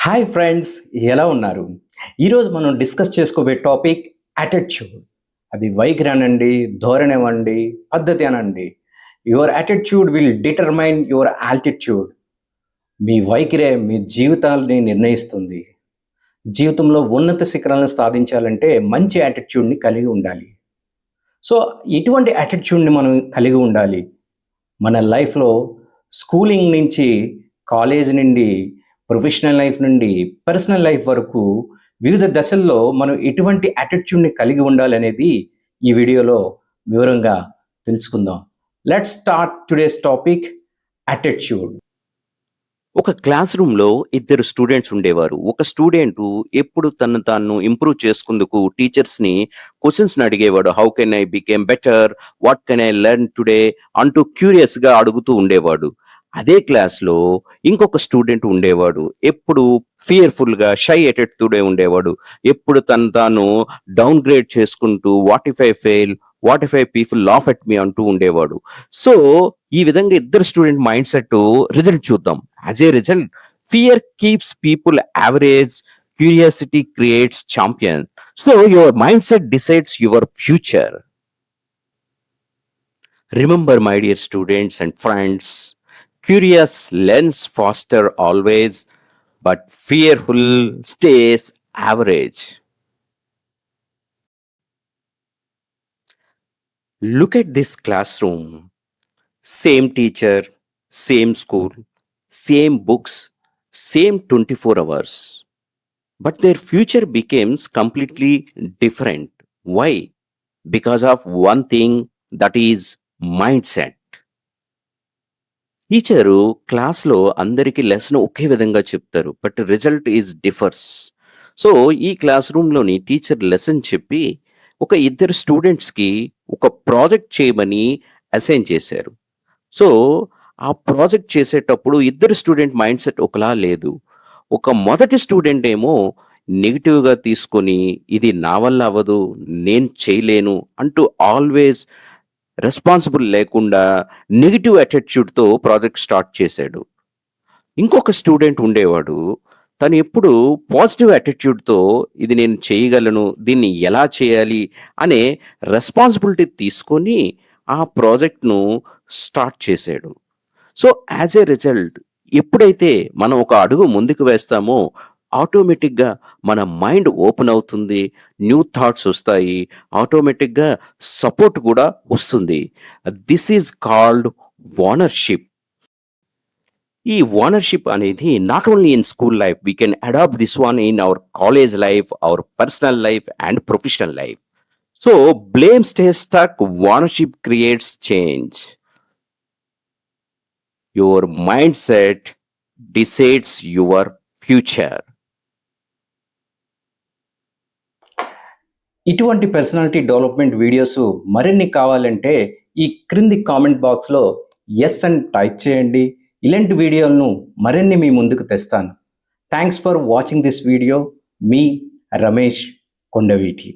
Hi friends, ఎలా ఉన్నారు? ఈరోజు మనం డిస్కస్ చేసుకోబోయే టాపిక్ యాటిట్యూడ్. అది వైఖరి అనండి, ధోరణి అనండి, పద్ధతి అనండి. Your attitude will determine your altitude. మీ వైఖరే మీ జీవితాల్ని నిర్ణయిస్తుంది. జీవితంలో ఉన్నత శిఖరాలను సాధించాలంటే మంచి యాటిట్యూడ్ని కలిగి ఉండాలి. సో, ఎటువంటి యాటిట్యూడ్ని మనం కలిగి ఉండాలి? మన లైఫ్‌లో స్కూలింగ్ నుంచి, కాలేజ్ నుండి, ప్రొఫెషనల్ లైఫ్ నుండి, పర్సనల్ లైఫ్ వరకు వివిధ దశల్లో మనం ఎటువంటి యాటిట్యూడ్‌ని కలిగి ఉండాలనేది ఈ వీడియోలో వివరంగా తెలుసుకుందాం. Let's start today's topic attitude. ఒక క్లాస్ రూమ్‌లో ఇద్దరు స్టూడెంట్స్ ఉండేవారు. ఒక స్టూడెంటు ఎప్పుడు తనను తాను ఇంప్రూవ్ చేసుకుందుకు టీచర్స్‌ని క్వెషన్స్‌ని అడిగేవాడు. How can I became better? What can I learn today? అంటూ క్యూరియస్‌గా అడుగుతూ ఉండేవాడు. అదే క్లాస్‌లో ఇంకొక స్టూడెంట్ ఉండేవాడు. ఎప్పుడు ఫియర్‌ఫుల్‌గా, షై యాటిట్యూడే ఉండేవాడు. ఎప్పుడు తను తాను డౌన్ గ్రేడ్ చేసుకుంటూ what if I fail? What if I people laugh at me అంటూ ఉండేవాడు. సో, ఈ విధంగా ఇద్దరు స్టూడెంట్ మైండ్ సెట్ రిజల్ట్ చూద్దాం. As a result, fear keeps people average, curiosity creates champion. So, your mind set decides your future. Remember, my dear students and friends, curious learns faster always, but fearful stays average. Look at this classroom. Same teacher, same school, same books, same 24 hours. But their future becomes completely different. Why? Because of one thing, that is mindset. Teacher క్లాస్‌లో అందరికీ lesson ఒకే విధంగా చెప్తారు. But result is differs. So, ఈ class రూమ్‌లోని teacher lesson చెప్పి ఒక ఇద్దరు స్టూడెంట్స్‌కి ఒక ప్రాజెక్ట్ చేయమని అసైన్ చేశారు. సో, ఆ ప్రాజెక్ట్ చేసేటప్పుడు ఇద్దరు స్టూడెంట్ మైండ్ సెట్ ఒకలా లేదు. ఒక మొదటి స్టూడెంట్ ఏమో నెగెటివ్‌గా తీసుకొని ఇది నా వల్ల అవ్వదు, నేను చేయలేను అంటూ ఆల్వేస్ రెస్పాన్సిబుల్ లేకుండా నెగెటివ్ యాటిట్యూడ్‌తో ప్రాజెక్ట్ స్టార్ట్ చేశాడు. ఇంకొక స్టూడెంట్ ఉండేవాడు. తను ఎప్పుడు పాజిటివ్ యాటిట్యూడ్‌తో ఇది నేను చేయగలను, దీన్ని ఎలా చేయాలి అనే రెస్పాన్సిబిలిటీ తీసుకొని ఆ ప్రాజెక్ట్‌ను స్టార్ట్ చేశాడు. సో, యాజ్ ఏ రిజల్ట్, ఎప్పుడైతే మనం ఒక అడుగు ముందుకు వేస్తామో ఆటోమేటిక్‌గా మన మైండ్ ఓపెన్ అవుతుంది. న్యూ థాట్స్ వస్తాయి. ఆటోమేటిక్‌గా సపోర్ట్ కూడా వస్తుంది. This is called ownership. ఈ ఓనర్‌షిప్ అనేది not only in school life, we can adapt this one in our college life, our personal life and professional life. So, blame stays stuck, ownership creates change. Your mindset decides your future. ఇటువంటి personality development videos మరిన్ని కావాలంటే ఈ క్రింది comment బాక్స్‌లో yes అని type చేయండి. ఇలాంటి వీడియోలను మరిన్ని మీ ముందుకు తెస్తాను. Thanks for watching this video. Me Ramesh Kondaveeti.